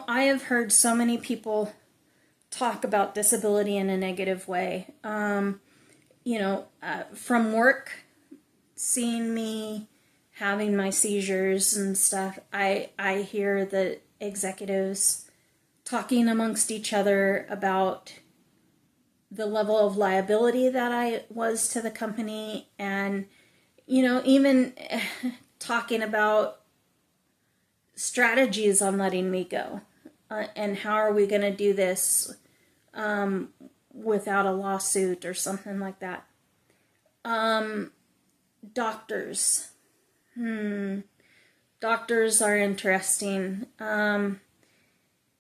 I have heard so many people talk about disability in a negative way. From work, seeing me having my seizures and stuff, I hear the executives talking amongst each other about the level of liability that I was to the company, and even talking about strategies on letting me go, and how are we going to do this without a lawsuit or something like that. Doctors. Doctors are interesting.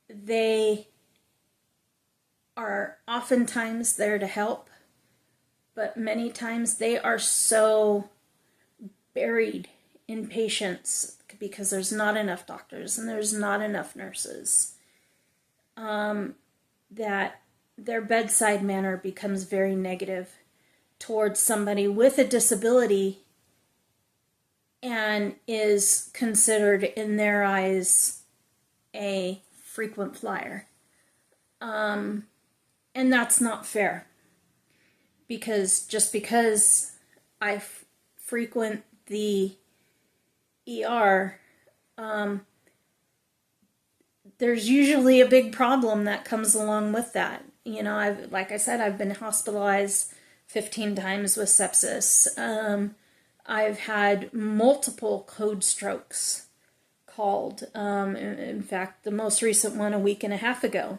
They are oftentimes there to help, but many times they are so buried in patients because there's not enough doctors and there's not enough nurses, that their bedside manner becomes very negative towards somebody with a disability and is considered in their eyes a frequent flyer. And that's not fair, because just because I frequent the ER, there's usually a big problem that comes along with that. Like I said, I've been hospitalized 15 times with sepsis. I've had multiple code strokes called. In fact, the most recent one a week and a half ago.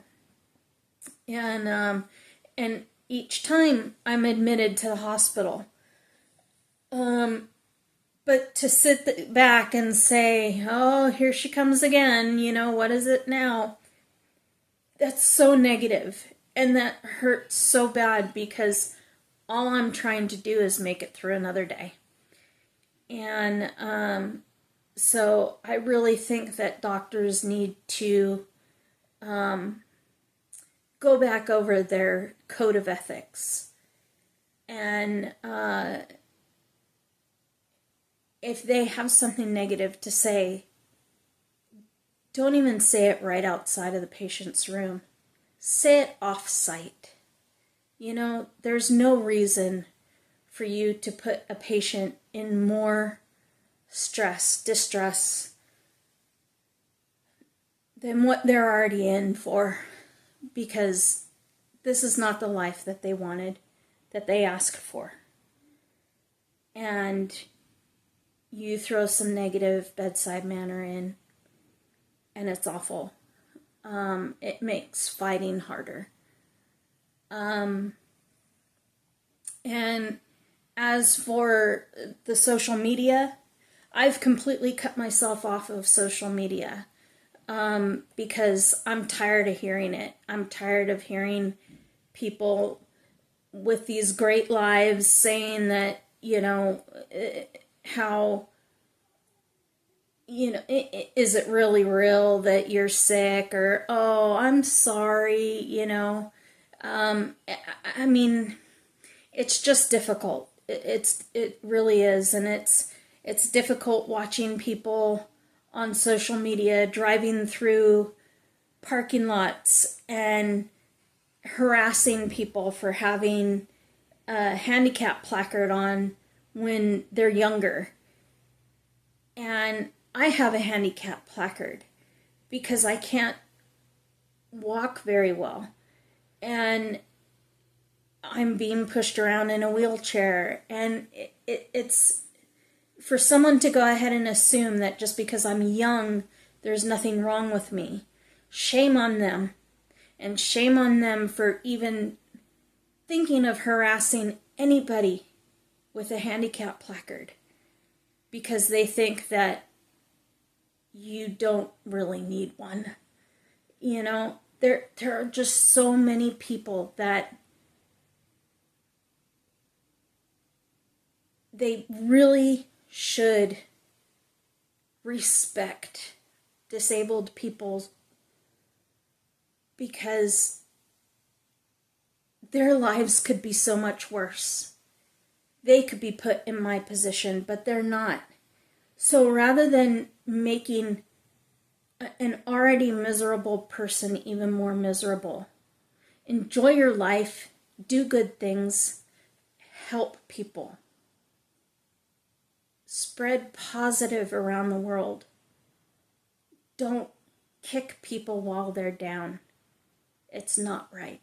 And each time I'm admitted to the hospital. But to sit back and say, oh, here she comes again, what is it now? That's so negative. And that hurts so bad, because all I'm trying to do is make it through another day. And so I really think that doctors need to go back over their code of ethics. And if they have something negative to say, don't even say it right outside of the patient's room. Say it off-site. There's no reason for you to put a patient in more stress, distress than what they're already in for, because this is not the life that they wanted, that they asked for. And you throw some negative bedside manner in, and it's awful. It makes fighting harder. And as for the social media, I've completely cut myself off of social media, because I'm tired of hearing it. I'm tired of hearing people with these great lives saying that, how, is it really real that you're sick? Or, oh, I'm sorry, I mean, it's just difficult. It really is. And it's difficult watching people on social media driving through parking lots and harassing people for having a handicap placard on when they're younger. And I have a handicap placard because I can't walk very well. And I'm being pushed around in a wheelchair. And it's for someone to go ahead and assume that just because I'm young, there's nothing wrong with me. Shame on them. And shame on them for even thinking of harassing anybody with a handicap placard, because they think that you don't really need one. There are just so many people that they really should respect disabled people, because their lives could be so much worse. They could be put in my position, but they're not. So rather than making an already miserable person even more miserable. Enjoy your life, do good things, help people. Spread positive around the world. Don't kick people while they're down. It's not right.